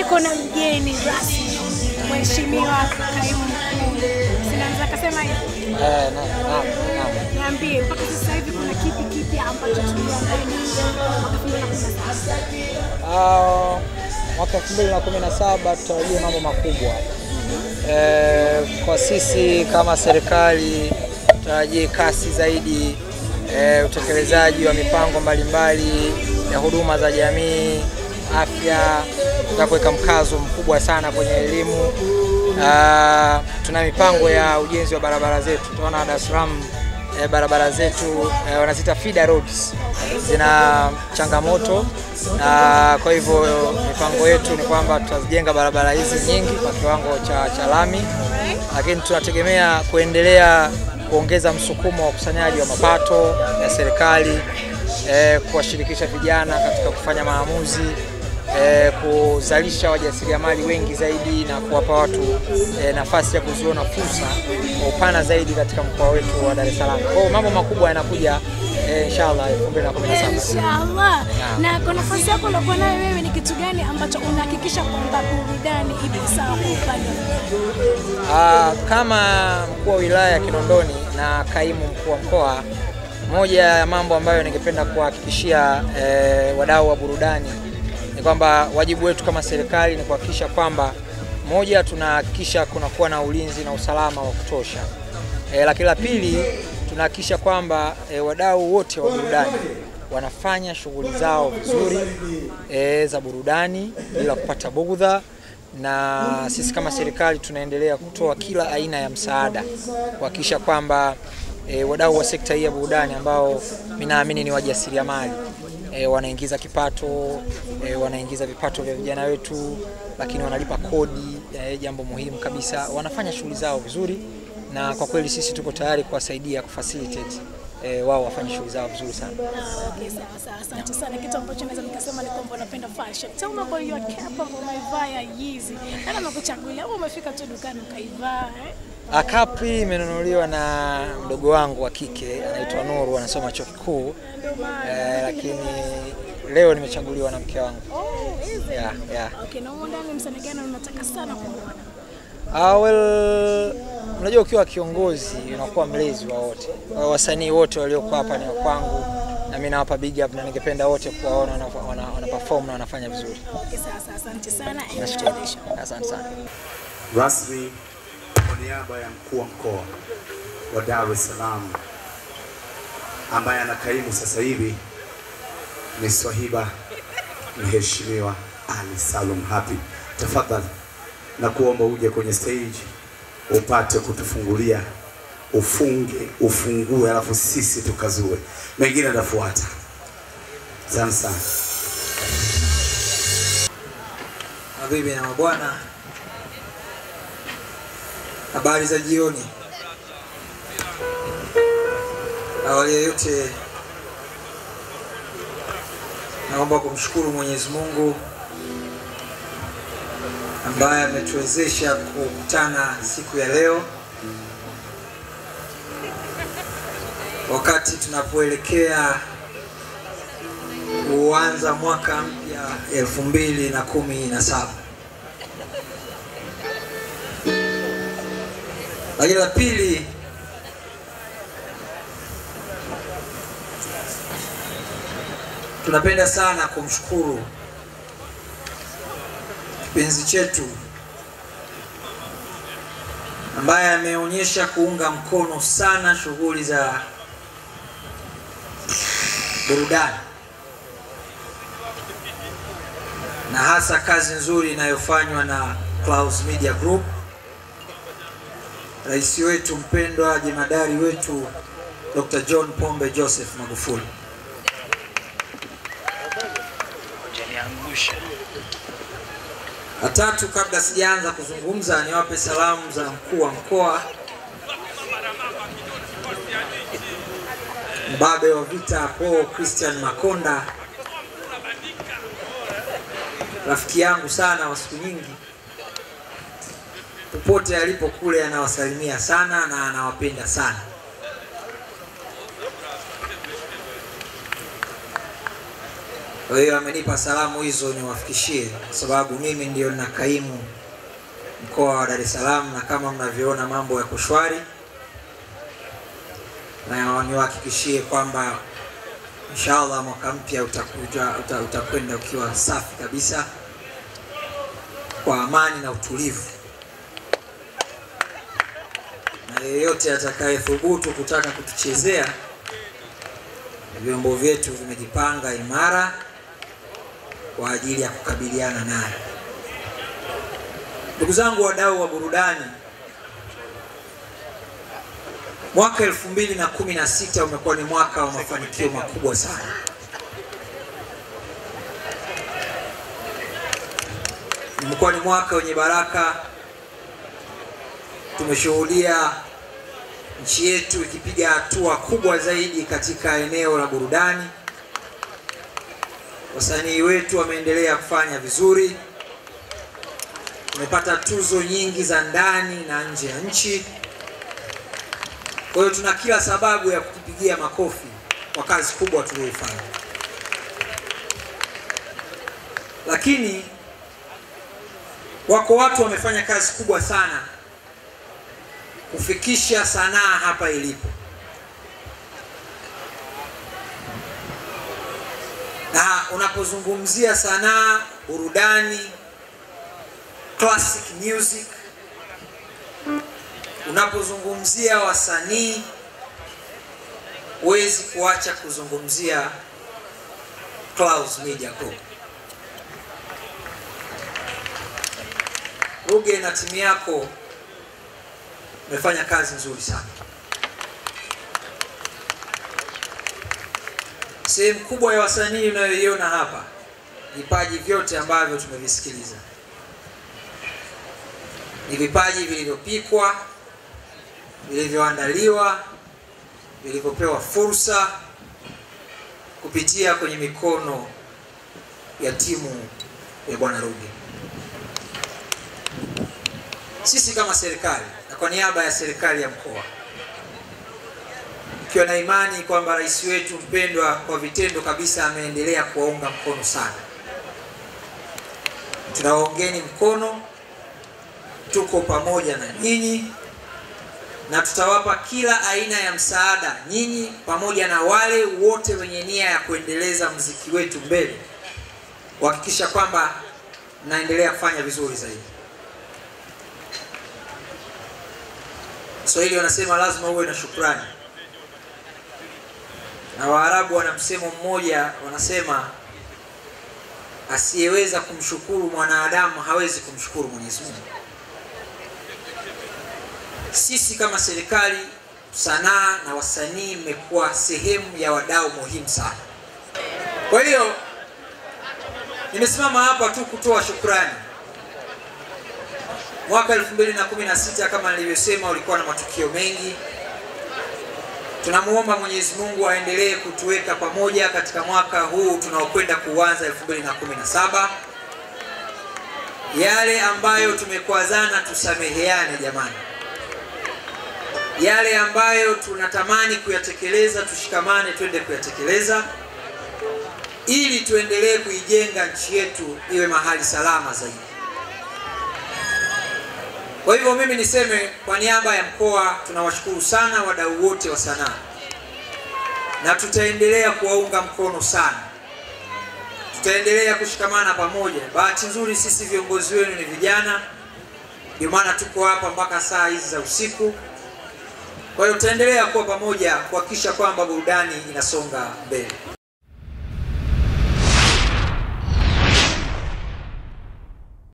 niko na mgeni rasmi, Mheshimiwa Kaimu Mkuu. Sinaanza kusema hivi. Naam. Niambie mpaka sasa hivi kuna kipi ambacho tuliangalia mwaka 2017 tutarajia mambo makubwa. Kwa sisi kama serikali tutarajia kasi zaidi, utekelezaji wa mipango mbalimbali ya huduma za jamii, afya, tutakuweka mkazo mkubwa sana kwenye elimu. Tuna mipango ya ujenzi wa barabara zetu. Tunaona Dar es Salaam barabara zetu wanazita feeder roads zina changamoto, na kwa hivyo mipango yetu ni kwamba tutajenga barabara hizi nyingi kwa kiwango cha lami, lakini tunategemea kuendelea kuongeza msukumo wa ukusanyaji wa mapato ya serikali, kuwashirikisha vijana katika kufanya maamuzi, kuzalisha wajasiriamali wengi zaidi na kuwapa watu nafasi ya kuziona fursa kwa upana zaidi katika mkoa wetu wa Dar es Salaam. Kwa mambo makubwa yanakuja inshallah 2017. Inshallah. Na kwa nafasi yako uliokuwa nayo wewe, ni kitu gani ambacho unahakikisha kwamba burudani ipo sawa kwa upande wako? Kama mkuu wa wilaya ya Kinondoni na kaimu mkuu wa mkoa, moja ya mambo ambayo ningependa kuhakikishia wadau wa burudani ni kwamba wajibu wetu kama serikali ni kuhakikisha kwamba moja, tunahakikisha kunakuwa na ulinzi na usalama wa kutosha. Lakini la pili, tunahakikisha kwamba wadau wote wa burudani wanafanya shughuli zao vizuri za burudani bila kupata bugudha, na sisi kama serikali tunaendelea kutoa kila aina ya msaada kuhakikisha kwamba wadau wa sekta hii ya burudani ambao ninaamini ni wajasiriamali wanaingiza kipato, wanaingiza vipato vya vijana wetu, lakini wanalipa kodi, jambo muhimu kabisa, wanafanya shughuli zao vizuri, na kwa kweli sisi tuko tayari kuwasaidia kufacilitate wao wafanye shughuli zao vizuri sana. Okay, sawa. Asante sana. Kitu ambacho naweza nikasema ni kwamba unapenda fashion. Tell me about your cap of umeivaa ya Yeezy. Nani amekuchagulia au umefika tu dukani ukaivaa? Kapri imenunuliwa na mdogo wangu wa kike anaitwa Nuru, anasoma chuo kikuu, lakini leo nimechaguliwa na mke wangu. Oh, is it? Yeah. Okay, na wewe ndani msanii gani unataka sana kumuona? Unajua ukiwa kiongozi unakuwa mlezi wa wote. Wasanii wote waliokuwa hapa ni wa kwangu, na mimi nawapa big up, na ningependa wote kuwaona wana perform na wanafanya vizuri. Okay, sasa asante sana. Asante sana. Rasmi kwa niaba ya mkuu wa mkoa wa Dar es Salaam ambaye anakaimu sasa hivi ni Swahiba Mheshimiwa Ali Salum Hapi, tafadhali na kuomba uje kwenye stage upate kutufungulia, ufungue, alafu sisi tukazue, mengine yatafuata. Asante sana. Mabibi na mabwana, habari za jioni. Awali ya yote naomba kumshukuru Mwenyezi Mungu ambaye ametuwezesha kukutana siku ya leo, wakati tunapoelekea kuanza mwaka mpya 2017. Lakini la pili, tunapenda sana kumshukuru kipenzi chetu ambaye ameonyesha kuunga mkono sana shughuli za burudani na hasa kazi nzuri inayofanywa na Clouds Media Group. Rais wetu mpendwa, jemadari wetu Dr. John Pombe Joseph Magufuli. Tatu, kabla sijaanza kuzungumza, niwape salamu za mkuu wa mkoa, mbabe wa vita Paul Christian Makonda, rafiki yangu sana wa siku nyingi. Popote alipo kule anawasalimia sana na anawapenda sana. Kwa hiyo amenipa salamu hizo niwafikishie, kwa sababu mimi ndio na kaimu mkoa wa Dar es Salaam, na kama mnavyoona mambo yako shwari, na niwahakikishie kwamba inshallah mwaka mpya utakwenda ukiwa safi kabisa, kwa amani na utulivu, na yeyote atakayethubutu kutaka kutuchezea, vyombo vyetu vimejipanga imara kwa ajili ya kukabiliana naye. Ndugu zangu wadau wa burudani, mwaka 2016 umekuwa ni mwaka wa mafanikio makubwa sana. Umekuwa ni mwaka wenye baraka. Tumeshuhudia nchi yetu ikipiga hatua kubwa zaidi katika eneo la burudani. Wasanii wetu wameendelea kufanya vizuri. Tumepata tuzo nyingi za ndani na nje ya nchi. Kwa hiyo tuna kila sababu ya kukipigia makofi kwa kazi kubwa tuliyofanya. Lakini wako watu wamefanya kazi kubwa sana kufikisha sanaa hapa ilipo. Na unapozungumzia sanaa, burudani, classic music, unapozungumzia wasanii, huwezi kuacha kuzungumzia Clouds Media Group. Ruge na timu yako umefanya kazi nzuri sana. Sehemu kubwa ya wasanii unayoiona hapa, vipaji vyote ambavyo tumevisikiliza ni vipaji vilivyopikwa, vilivyoandaliwa, vilivyopewa fursa kupitia kwenye mikono ya timu ya Bwana Ruge. Sisi kama serikali, na kwa niaba ya serikali ya mkoa, ikiwa na imani kwamba rais wetu mpendwa kwa vitendo kabisa ameendelea kuwaunga mkono sana, tunawaungeni mkono, tuko pamoja na nyinyi, na tutawapa kila aina ya msaada nyinyi pamoja na wale wote wenye nia ya kuendeleza muziki wetu mbele, kuhakikisha kwamba mnaendelea kufanya vizuri zaidi. Swahili wanasema lazima uwe na shukrani, na Waarabu wana msemo mmoja, wanasema asiyeweza kumshukuru mwanadamu hawezi kumshukuru Mwenyezi Mungu. Sisi kama serikali, sanaa na wasanii mmekuwa sehemu ya wadau muhimu sana. Kwa hiyo nimesimama hapa tu kutoa shukrani. Mwaka 2016 kama nilivyosema ulikuwa na matukio mengi. Tunamuomba Mwenyezi Mungu aendelee kutuweka pamoja katika mwaka huu tunaokwenda kuanza 2017. Yale ambayo tumekwazana tusameheane jamani. Yale ambayo tunatamani kuyatekeleza tushikamane twende kuyatekeleza, ili tuendelee kuijenga nchi yetu iwe mahali salama zaidi. Kwa hivyo mimi niseme kwa niaba ya mkoa, tunawashukuru sana wadau wote wa sanaa, na tutaendelea kuwaunga mkono sana. Tutaendelea kushikamana pamoja. Bahati nzuri sisi viongozi wenu ni vijana, ndio maana tuko hapa mpaka saa hizi za usiku. Kwa hiyo tutaendelea kuwa pamoja kuhakikisha kwamba burudani inasonga mbele.